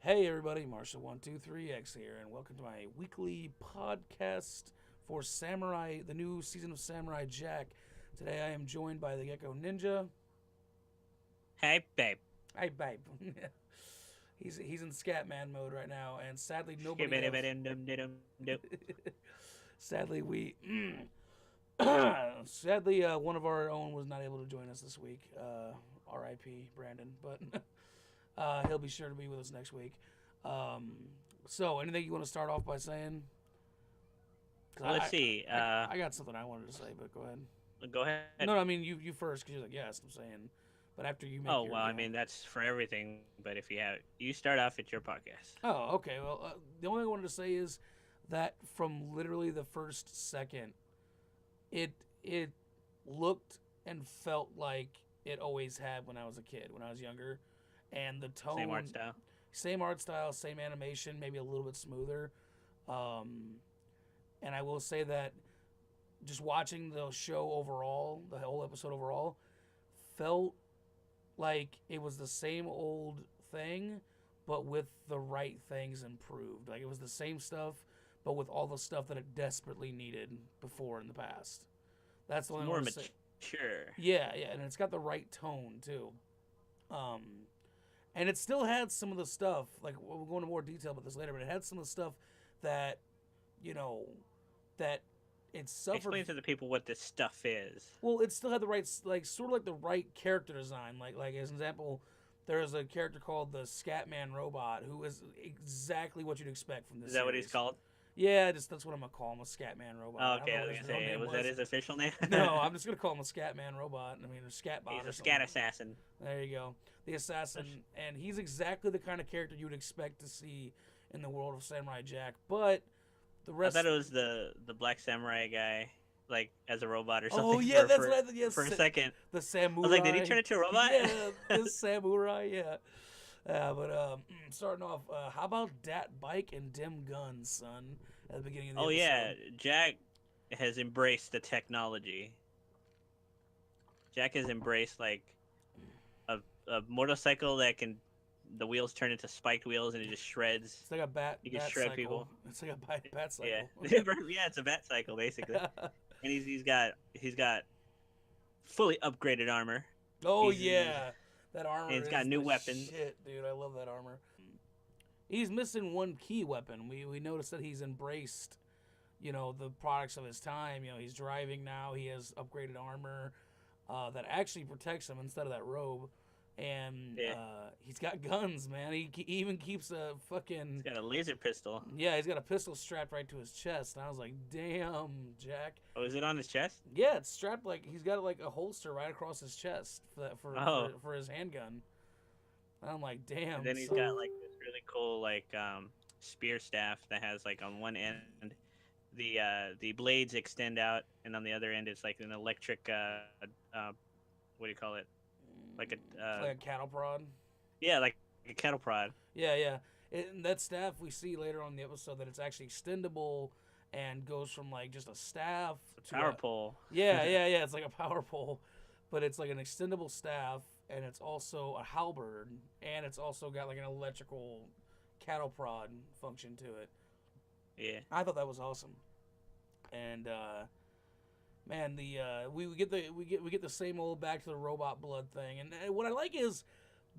Hey everybody, Marshall123X here, and welcome to my weekly podcast for Samurai, the new season of Samurai Jack. Today I am joined by the Gecko Ninja. Hey, babe. Hey babe. He's in Scatman mode right now, and sadly nobody else. Skibidi-bidi-dum-dum-dum-dum. Sadly we sadly one of our own was not able to join us this week. R.I.P. Brandon, but he'll be sure to be with us next week. So, anything you want to start off by saying? 'Cause Well, let's see. I got something I wanted to say, but go ahead. Go ahead. No, I mean you first because you're like yes, I'm saying, but after you make Oh your well, I mean that's for everything. But if you start off, it's your podcast. Oh, okay. Well, the only thing I wanted to say is that from literally the first second, it looked and felt like it always had when I was a kid, when I was younger, and the Same art tone, style. same art style, same animation, maybe a little bit smoother. Um, and I will say that just watching the show overall, the whole episode overall, felt like it was the same old thing, but with the right things improved. Like it was the same stuff, but with all the stuff that it desperately needed before in the past. That's the It's only thing I more want to say. mature. Yeah, yeah, and it's got the right tone too. Um, and it still had some of the stuff. Like we'll go into more detail about this later, but it had some of the stuff that you know that it suffered. Explain to the people what this stuff is. Well, it still had the right, like sort of like the right character design. Like as an example, there's a character called the Scatman robot who is exactly what you'd expect from this Is that what he's series. called? Yeah, just that's what I'm gonna call him, a Scatman robot. Oh, I don't okay, know I what was his gonna real say, name was that was. his official name? No, I'm just gonna call him a Scatman robot. I mean, a Scatbot He's or a scat something. assassin. There you go, the assassin, and he's exactly the kind of character you would expect to see in the world of Samurai Jack. But the I thought rest, it was the black samurai guy, like as a robot or oh something. yeah, For that's for what I thought. for a Yes, second, the I was like, did he samurai. turn into a robot? Yeah, the samurai. Yeah. But starting off, how about dat bike and dim guns, son? At the beginning of the Oh yeah, episode. Jack has embraced the technology. Jack has embraced like a motorcycle that can the wheels turn into spiked wheels and it just shreds. It's like a You can bat shred cycle. people. It's like a bat Yeah, cycle. yeah, it's a bat cycle basically. And he's got fully upgraded armor. Oh He's yeah, that and armor he's got is new the weapons. shit, dude. I love that armor. He's missing one key weapon. We noticed that he's embraced, the products of his time. He's driving now. He has upgraded armor that actually protects him instead of that robe. And Yeah, he's got guns, man. He even keeps a he's fucking got a laser pistol. yeah. He's got a pistol strapped right to his chest, and I was like, "Damn, Jack." Oh, is it on his chest? Yeah, it's strapped like he's got like a holster right across his chest for that, for Oh, for, for his handgun. And I'm like, and "Damn, then he's son." got like this really cool like spear staff that has like on one end the blades extend out, and on the other end it's like an electric uh what do you call it? Like a It's like a cattle prod. yeah, like a kettle prod. Yeah, yeah. And that staff we see later on in the episode that it's actually extendable and goes from like just a staff to Power a pole. yeah, yeah, yeah. It's like a power pole, but it's like an extendable staff, and it's also a halberd, and it's also got like an electrical cattle prod function to it. Yeah. I thought that was awesome, and man, the we get the same old back to the robot blood thing, and what I like is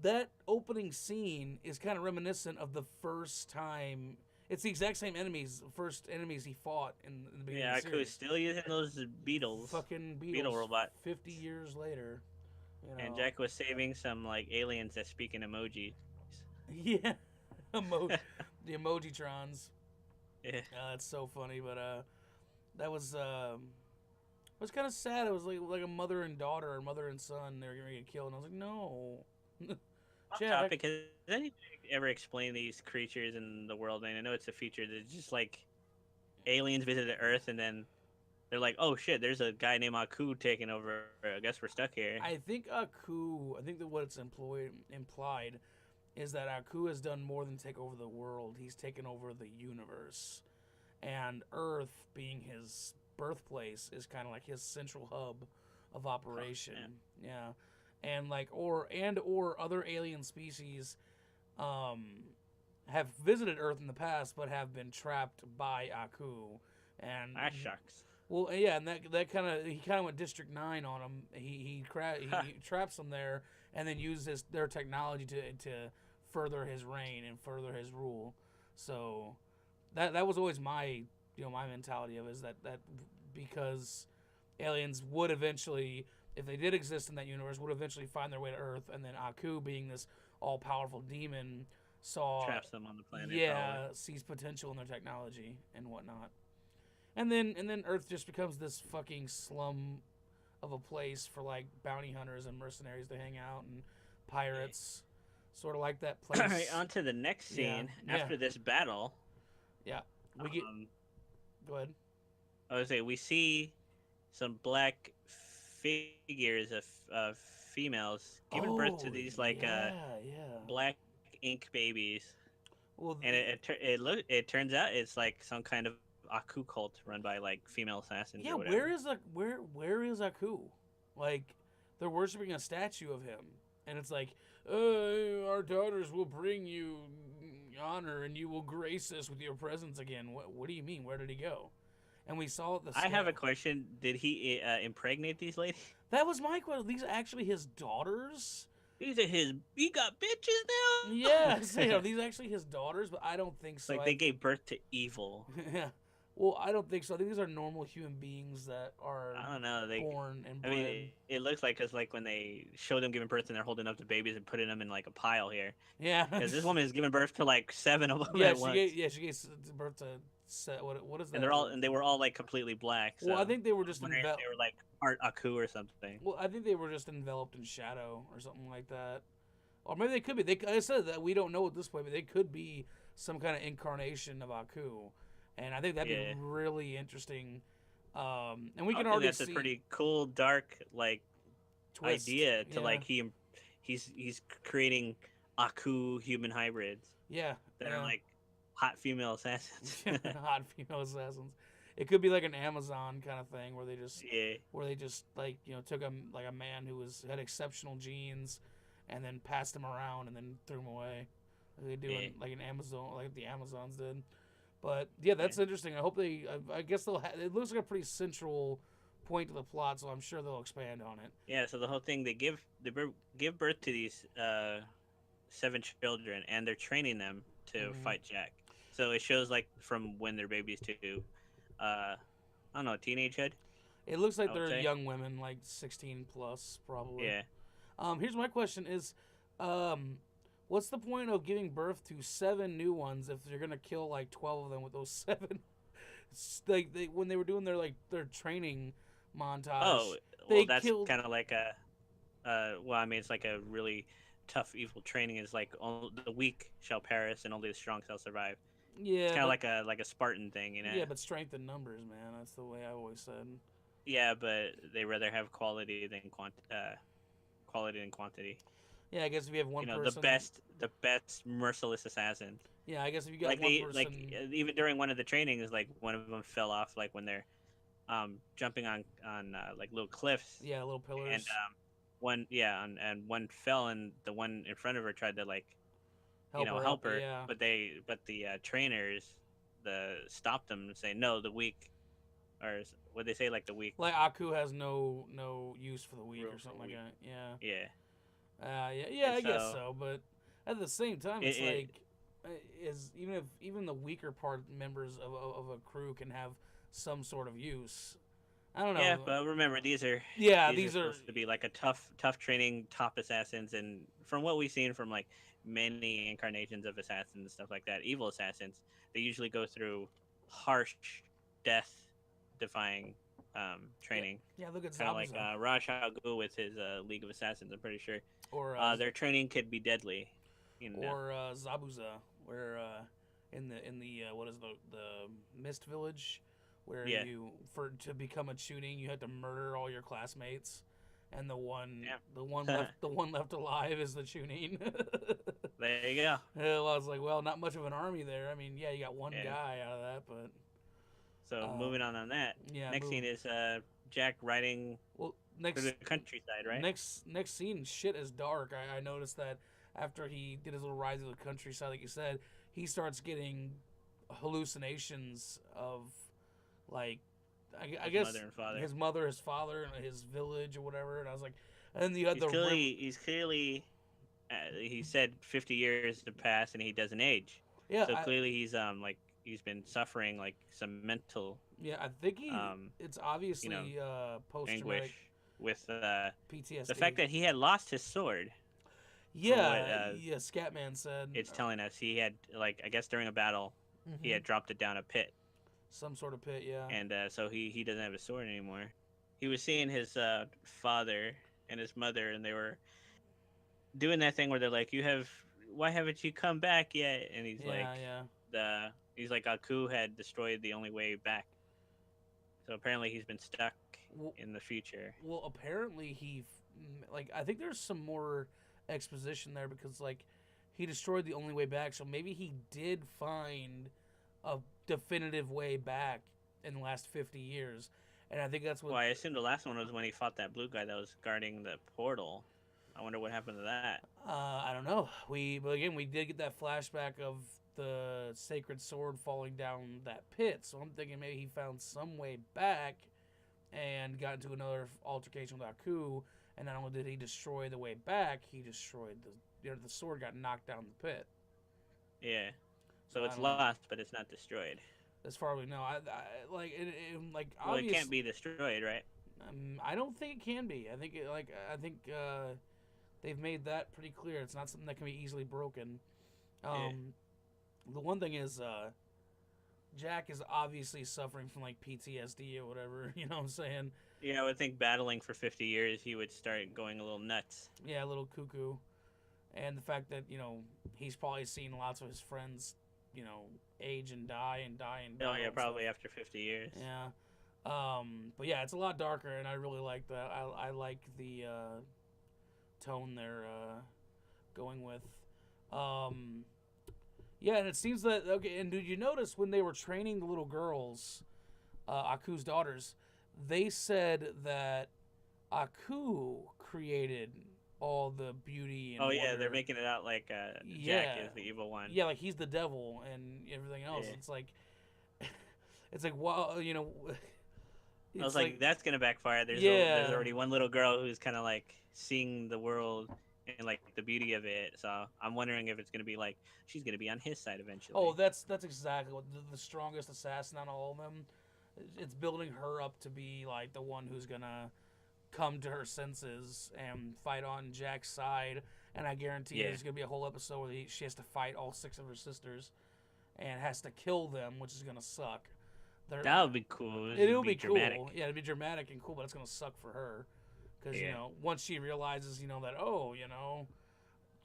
that opening scene is kind of reminiscent of the first time. It's the exact same enemies, first enemies he fought in the beginning Yeah, of the Aku's series. still using those beetles. Fucking Beetle Beatles, robot. 50 years later, you And know. Jack was saving some like aliens that speak in emojis. Yeah, Emo- the emojitrons. Yeah. That's so funny, but that it was kind of sad. It was like a mother and daughter, or mother and son. They were gonna get killed, and I was like, no, Off Jack. topic, has anybody ever explained these creatures in the world? And I know it's a feature that's just like aliens visited Earth and then they're like, oh shit, there's a guy named Aku taking over. I guess we're stuck here. I think Aku. I think that what it's implied is that Aku has done more than take over the world. He's taken over the universe, and Earth, being his birthplace, is kind of like his central hub of Oh, yeah. operation. Yeah, and like or other alien species, um, have visited Earth in the past, but have been trapped by Aku. And Ah, shucks. well, yeah, and that kind of he kind of went District 9 on them. He traps them there, and then uses their technology to further his reign and further his rule. So that was always my my mentality of it, is that because aliens would eventually, if they did exist in that universe, would eventually find their way to Earth, and then Aku, being this all powerful demon, saw Traps them on the planet. Probably. sees potential in their technology and whatnot. And then Earth just becomes this fucking slum of a place for like bounty hunters and mercenaries to hang out, and pirates, sort of like that place. All right, on to the next scene. Yeah, After this battle, yeah. We get. um, Go ahead. I would say we see some black figures of females giving birth to these like yeah. black ink babies, Well, and it turns out it's like some kind of Aku cult run by like female assassins. yeah. Or whatever. Where is Aku? Like, they're worshiping a statue of him, and it's like, our daughters will bring you honor, and you will grace us with your presence again. What do you mean? Where did he go? And we saw the. I have a question. Did he impregnate these ladies? That was my question. These are actually his daughters. These are his. He got bitches now. Yeah, so, are these actually his daughters? But I don't think so. Like they gave birth to evil. Yeah. Well, I don't think so. I think these are normal human beings that are I don't know. born and I bred. mean, it looks like it's like when they show them giving birth and they're holding up the babies and putting them in like a pile here. Yeah. Because this woman is giving birth to like 7 of them yeah, at she once. she gave birth to what is that? And they were all like completely black. So Well, I think they were just they were like part Aku or something. Well, I think they were just enveloped in shadow or something like that. Or maybe they could be. Like I said, that we don't know at this point, but they could be some kind of incarnation of Aku. And I think that'd be really interesting. And we can already that's see a pretty cool, dark, like twist. idea to like he's creating Aku human hybrids. Yeah, that are like hot female assassins. Hot female assassins. It could be like an Amazon kind of thing where they just like took a man who had exceptional genes, and then passed him around and then threw him away. Like they do like an Amazon, like the Amazons did. But yeah, that's interesting. I hope I guess they'll. It looks like a pretty central point to the plot, so I'm sure they'll expand on it. Yeah. So the whole thing, they give birth to these 7 children, and they're training them to fight Jack. So it shows like from when they're babies to, I don't know, teenagehood. It looks like they're young women, like 16 plus, probably. Yeah. Here's my question: is, what's the point of giving birth to 7 new ones if you're gonna kill like 12 of them with those 7? Like when they were doing their training montage. Oh, well, that's kind of like a. Well, I mean, it's like a really tough, evil training. Is like only the weak shall perish, and only the strong shall survive. Yeah, it's kind of like a Spartan thing, you know. Yeah, but strength in numbers, man. That's the way I always said. Yeah, but they rather have quality than quantity. Yeah, I guess if you have one person, the best merciless assassin. Yeah, I guess if you got one person, even during one of the trainings, like one of them fell off, like when they're jumping on like little cliffs. Yeah, little pillars. And and one fell, and the one in front of her tried to like help her. Yeah. But the trainers stopped them and say no, the weak, or what they say, like the weak. Like Aku has no use for the weak or something like that. Yeah. Yeah. I guess so. But at the same time, it's even the weaker members of a crew can have some sort of use. I don't know. Yeah, but remember, these are supposed to be like a tough training, top assassins, and from what we've seen from like many incarnations of assassins and stuff like that, evil assassins, they usually go through harsh, death-defying training. Yeah, look at kind of like Ra's al Ghul with his League of Assassins. I'm pretty sure. Or their training could be deadly. Or Zabuza, where in the what is the Mist Village, where to become a tuning you had to murder all your classmates, and the one left alive is the tuning. There you go. Well, I was like, well, not much of an army there. I mean, yeah, you got one guy out of that, but. So moving on that. Yeah. Next scene is Jack riding through the countryside, right? Next scene, shit is dark. I noticed that after he did his little ride through the countryside, like you said, he starts getting hallucinations of, like, I His guess mother and father. his mother, his father, and his village or whatever. And I was like, and then you had He's the river. clearly he's clearly he said 50 years have passed and he doesn't age. Yeah, So clearly he's like he's been suffering like some mental yeah, I think it's you know obviously post traumatic anguish with the fact PTSD. that he had lost his sword for what Yeah, yeah, Scatman said it's telling us. He had like I guess during a battle he hmm had dropped it down a pit, some sort of pit. Yeah, and so he doesn't have a sword anymore. He was seeing his father and his mother, and they were doing that thing where they're like, "You have why haven't you come back yet?" And yeah, yeah. he's like Aku had destroyed the only way back. So apparently he's been stuck Well, in the future. well, apparently like I think there's some more exposition there because like he destroyed the only way back, so maybe he did find a definitive way back in the last 50 years, and I think that's what Well, I assume the last one was when he fought that blue guy that was guarding the portal. I wonder what happened to that. I don't know. But again, we did get that flashback of the sacred sword falling down that pit. So I'm thinking maybe he found some way back and got into another altercation with Aku. And not only did he destroy the way back, he destroyed the sword got knocked down the pit. Yeah. So So I it's don't know. lost, but it's not destroyed. As far as we know, like like Well, it obvious. can't be destroyed, right? I don't think it can be. I think they've made that pretty clear. It's not something that can be easily broken. Yeah. The one thing is, Jack is obviously suffering from like PTSD or whatever. You know what I'm saying? Yeah, I would think battling for 50 years, he would start going a little nuts. Yeah, a little cuckoo. And the fact that he's probably seen lots of his friends, age and die and die and Oh die yeah, and probably stuff. after 50 years. Yeah. But yeah, it's a lot darker, and I really like that. I like the tone they're going with. Um, yeah, and it seems that okay. And did you notice when they were training the little girls, Aku's daughters, they said that Aku created all the beauty and Oh yeah, they're wonder. making it out like Jack Yeah, is the evil one. yeah, like he's the devil and everything else. Yeah. It's like, it's like wow, I was it's like, like that's gonna backfire. There's yeah. already one little girl who's kind of like seeing the world and like the beauty of it. So I'm wondering if it's gonna be like she's gonna be on his side Oh, eventually. that's exactly what the strongest assassin on all of them. It's building her up to be like the one who's gonna come to her senses and fight on Jack's side. And I guarantee you Yeah, there's gonna be a whole episode where she has to fight all six of her sisters and has to kill them, which is gonna suck. They're, that would be cool. It it'll would be be dramatic. cool. Yeah, it'll be dramatic and cool, but it's gonna suck for her because Yeah. once she realizes that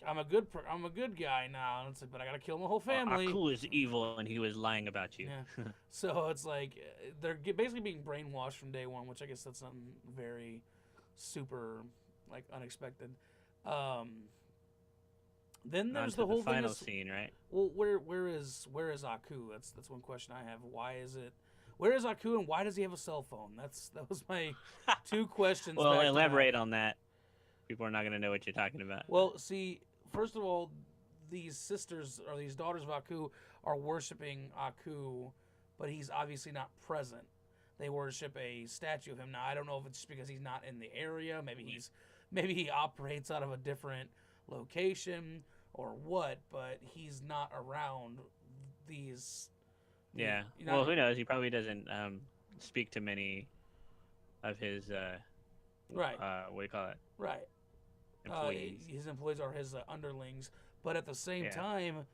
I'm a good guy now, and it's like, but I gotta kill my whole family. Aku is evil and he was lying about you. Yeah. So it's like they're basically being brainwashed from day one, which I guess that's something very super like unexpected. Um, then On there's to the the whole thing final is, scene, right? well, where is Aku? That's one question I have. Why is it? Where is Aku and why does he have a cell phone? That was my two questions. Well, Back to elaborate back. on that. People are not gonna know what you're talking about. Well, see, first of all, these sisters or these daughters of Aku are worshiping Aku, but he's obviously not present. They worship a statue of him. Now I don't know if it's just because he's not in the area. Maybe he operates out of a different location or what, but he's not around these. Yeah. You Well, know, who knows? He probably doesn't speak to many of his right, what do you call it? right. Employees. His employees are his underlings, but at the same Yeah. time,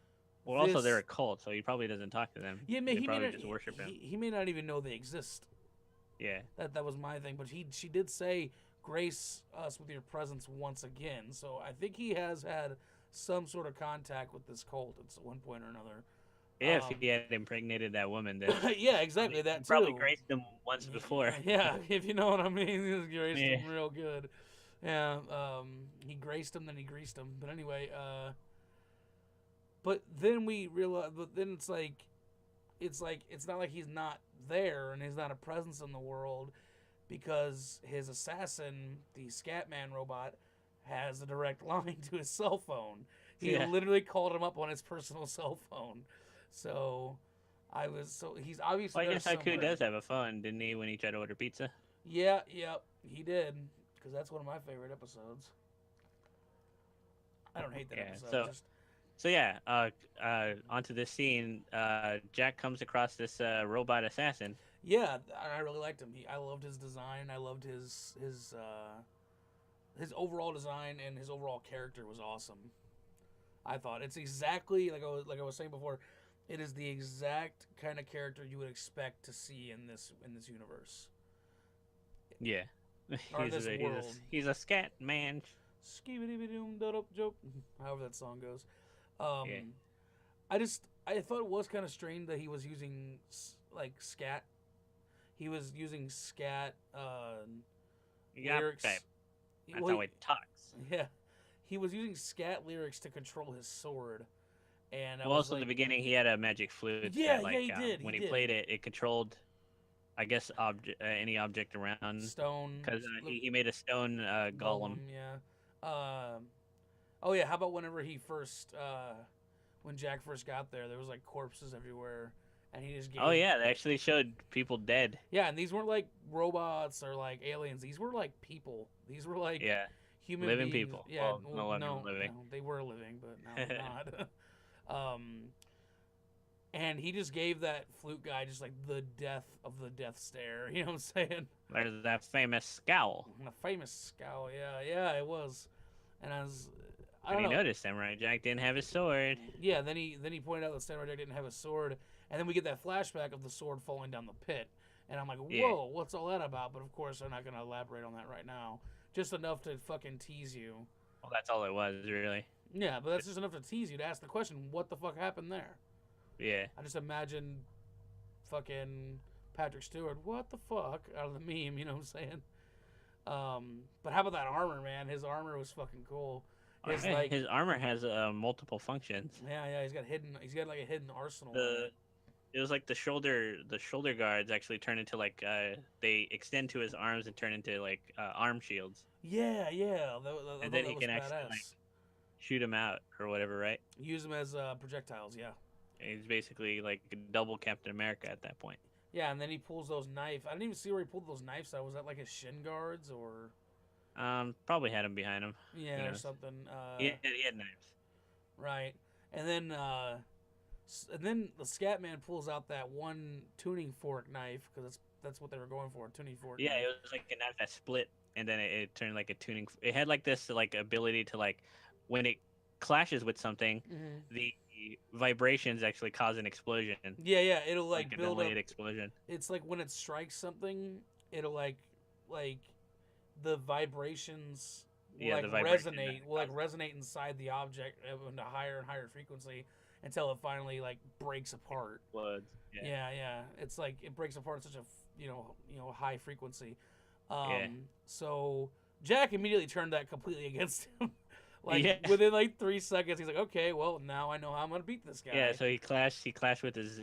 Well, also this they're a cult, so he probably doesn't talk to them. yeah, They he may probably not just worship him. he may not even know they exist. Yeah. That was my thing, but she did say grace us with your presence once again. So I think he has had some sort of contact with this cult at one point or another. If he had impregnated that woman, then Yeah, exactly that he too. probably graced them once before. Yeah, if you know what I mean, he graced Yeah. him real good. Yeah, he graced him, then he greased him. But anyway, but then we realize, but then it's not like he's not there and he's not a presence in the world because his assassin, the Scatman robot, has a direct line to his cell phone. He Yeah. literally called him up on his personal cell phone. So he's obviously Well, I there guess Haku somewhere. does have a phone, didn't he, when he tried to order pizza? Yeah, yep, he did. Because that's one of my favorite episodes. I don't hate that Yeah. episode. So Just so yeah. Onto this scene. Jack comes across this robot assassin. yeah, I really liked him. I loved his design. I loved his overall design and his overall character was awesome. I thought it's exactly like I was saying before. It is the exact kind of character you would expect to see in this universe Yeah. or this world. He's a scat man. Skibidi doom dope joke. However that song goes. Yeah. Um, I thought it was kind of strange that he was using like scat. He was using scat Yeah. lyrics. Babe. That's Well, how he talks. yeah, he was using scat lyrics to control his sword, and I Well, was also in the like, beginning, he had a magic flute yeah, that, yeah, like, he did. He when he did. played it, it controlled, I guess, any object around. Stone. Because he made a stone golem. Yeah. Oh yeah. How about whenever when Jack first got there, there was like corpses everywhere, and he just gave. Oh yeah, they actually showed people dead. Yeah, and these weren't like robots or like aliens. These were like people. These were like Yeah, human living beings. people. Yeah. Well, no longer living. No, they were living, but now they're not. And he just gave that flute guy just like the death of the death stare. You know what I'm saying? There's that famous scowl. A famous scowl. Yeah, yeah, it was. And I And don't he know. noticed Samurai Jack didn't have his sword. Yeah, then he pointed out that Samurai Jack didn't have a sword, and then we get that flashback of the sword falling down the pit, and I'm like, whoa, Yeah. what's all that about? But of course, they're not gonna elaborate on that right now. Just enough to fucking tease you. Well, that's all it was, really. Yeah, but that's just enough to tease you to ask the question, what the fuck happened there? Yeah. I just imagine fucking Patrick Stewart, what the fuck, out of the meme, you know what I'm saying? But how about that armor, man? His armor was fucking cool. His like His armor has multiple functions. yeah, he's got like a hidden arsenal. It was like the shoulder guards actually turn into like they extend to his arms and turn into like arm shields. Yeah, And then he was can badass. actually like shoot him out or whatever, right? Use them as projectiles. Yeah, And he's basically like double Captain America at that point. yeah, and then he pulls those knives. I didn't even see where he pulled those knives out. Was that like his shin guards or? Probably had him behind him. Yeah, or something. He had knives. Right, and then the Scatman pulls out that one tuning fork knife because that's what they were going for, tuning fork. Yeah, knife. it was like a knife that split, and then it turned like a tuning. It had like this like ability to like when it clashes with something, the vibrations actually cause an explosion. Yeah, it'll like a build delayed up. explosion. It's like when it strikes something, it'll like the vibrations will Yeah, like the vibration resonate will like resonate inside the object into higher and higher frequency until it finally like breaks apart. Explodes. Yeah. It's like it breaks apart at such a high frequency. Yeah. So Jack immediately turned that completely against him. Like Yeah. within like 3 seconds, he's like, okay, well now I know how I'm gonna beat this guy. Yeah, so he clashed with his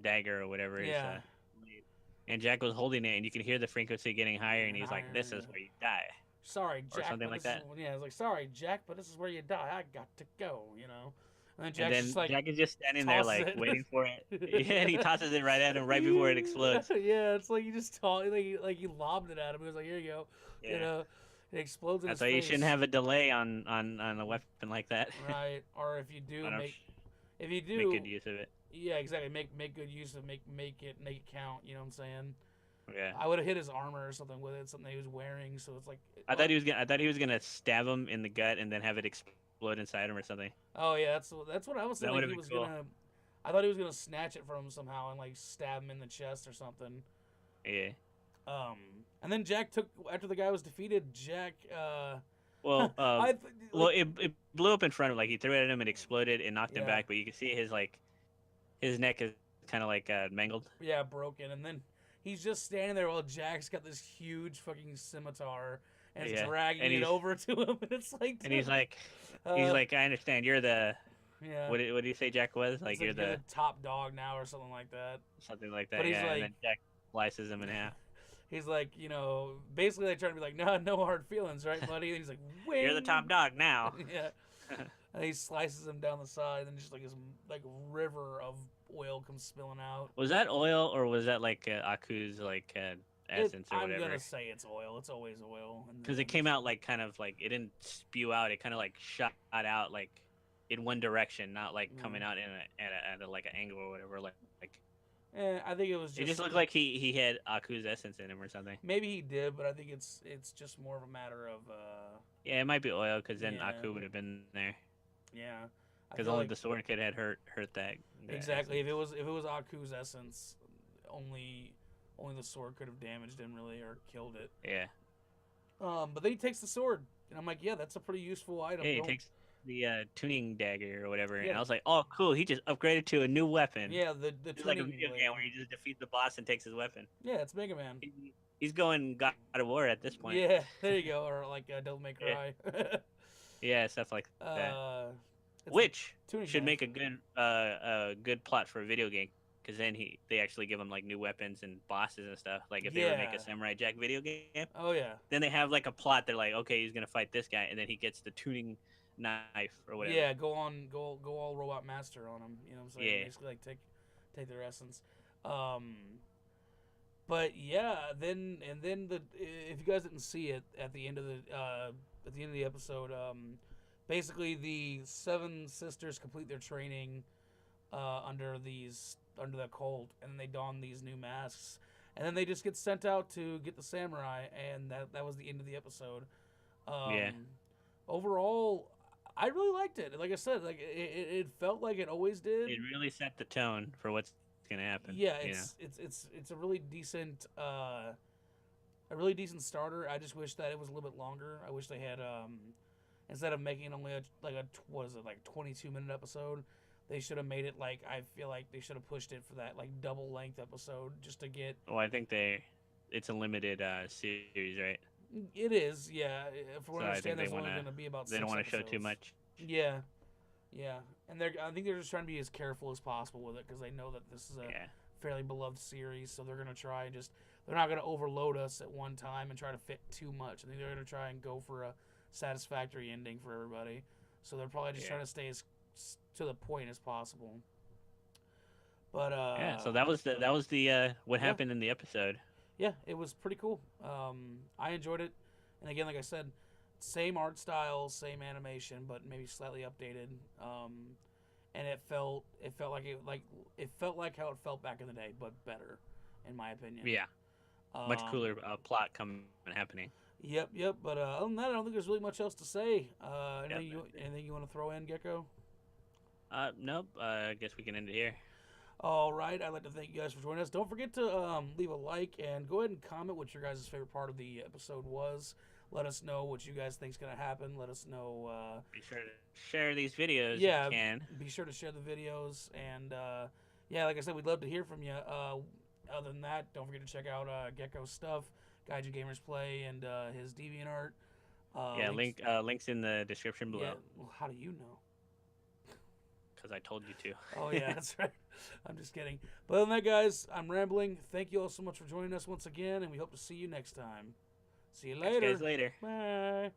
dagger or whatever. Yeah. And Jack was holding it, and you can hear the frequency getting higher, and he's like, "This is where you die." Sorry, Jack. Or something like that. Yeah, it's like, sorry, Jack, but this is where you die. I got to go, you know. And then And Jack's then just like, Jack is just standing there, tosses like it. waiting for it. Yeah, and he tosses it right at him right before it explodes. Yeah, it's like you just like you lobbed it at him. He was like, here you go. Yeah. You know, it explodes in That's his why you face. shouldn't have a delay on a weapon like that. Right, or if you do I don't make good use of it. yeah, exactly. Make good use of make it count. You know what I'm saying? Yeah. I would have hit his armor or something with it, something he was wearing. So it's like I thought he was gonna stab him in the gut and then have it explode inside him or something. Oh yeah, that's what I was That thinking. would've He been was cool. gonna. I thought he was gonna snatch it from him somehow and like stab him in the chest or something. Yeah. And then Jack took after the guy was defeated. Jack. Well, Well, it blew up in front of him. Like he threw it at him, it exploded, it knocked him Yeah. back. But you can see his neck is kind of like mangled. Yeah, broken, and then he's just standing there while Jack's got this huge fucking scimitar and it's Yeah, dragging and it he's- over to him, and it's like. And he's like, uh, I understand. You're the yeah. what did he say Jack was? Like It's you're the top dog now or something like that. something like that. But he's Yeah. And like- then Jack slices him in half. He's like, basically they trying to be like, no hard feelings, right, buddy? And he's like, wait. You're the top dog now. Yeah. And he slices him down the side, and just like this like river of oil comes spilling out. Was that oil or was that like Aku's like essence or I'm whatever? gonna say it's oil. It's always oil. Because it came out like kind of like it didn't spew out. It kind of like shot out like in one direction, not like coming out in at a like an angle or whatever. Like I think it was it just just looked like he had Aku's essence in him or something. maybe he did, but I think it's just more of a matter of Yeah, it might be oil because then yeah, Aku would have been there. yeah. I Because feel only like the Sword Kid had hurt that. exactly Essence. if it was Aku's essence, only the sword could have damaged him really or killed it. Yeah. But then he takes the sword, and I'm like, yeah, that's a pretty useful item. Yeah, he Don't takes the tuning dagger or whatever, and yeah I was like, oh, cool. He just upgraded to a new weapon. yeah the It's like a tuning video blade. game where you just defeat the boss and takes his weapon. Yeah, it's Mega Man. He's going God of War at this point. Yeah, there you go, or like Devil May Yeah. Cry. Yeah, stuff like that. It's Which tuning should knife. make a good plot for a video game, because then they actually give him like new weapons and bosses and stuff. Like if they were to make Yeah. a Samurai Jack video game, Oh yeah. then they have like a plot. They're like, okay, he's gonna fight this guy, and then he gets the tuning knife or whatever. Yeah, go all Robot Master on them. You know what I'm saying? Yeah. Basically, like take their essence. But yeah, then if you guys didn't see it at the end of the episode, basically the seven sisters complete their training under the cult, and then they don these new masks, and then they just get sent out to get the samurai, and that was the end of the episode. Yeah. Overall, I really liked it. Like I said, like it felt like it always did. It really set the tone for what's gonna happen. Yeah, it's a really decent starter. I just wish that it was a little bit longer. I wish they had instead of making only a 22-minute episode, they should have made it like, I feel like they should have pushed it for that like double length episode just to get. Well, I think it's a limited series, right? It is, yeah. From what So I I understand, think there's only going to be about they 6 don't want to show too episodes. much. Yeah, yeah, and I think they're just trying to be as careful as possible with it because they know that this is a fairly beloved series, so they're gonna try and they're not gonna overload us at one time and try to fit too much. I think they're gonna try and go for a satisfactory ending for everybody. So they're probably just trying to stay as to the point as possible. But yeah, so that was the what happened in the episode. Yeah, it was pretty cool. I enjoyed it, and again, like I said, same art style, same animation, but maybe slightly updated. And it felt like how it felt back in the day, but better, in my opinion. Yeah, much cooler plot coming and happening. Yep. But other than that, I don't think there's really much else to say. Anything you want to throw in, Gecko? Nope. I guess we can end it here. All right. I'd like to thank you guys for joining us. Don't forget to leave a like and go ahead and comment what your guys' favorite part of the episode was. Let us know what you guys think is going to happen. Let us know. Be sure to share these videos if you can. Be sure to share the videos. And, like I said, we'd love to hear from you. Other than that, don't forget to check out Gecko's stuff, Gaijin Gamers Play, and his DeviantArt. Links in the description below. Yeah, well, how do you know? Because I told you to. Oh, yeah, that's right. I'm just kidding. But other than that, guys, I'm rambling. Thank you all so much for joining us once again, and we hope to see you next time. See you later. Catch you guys later. Bye.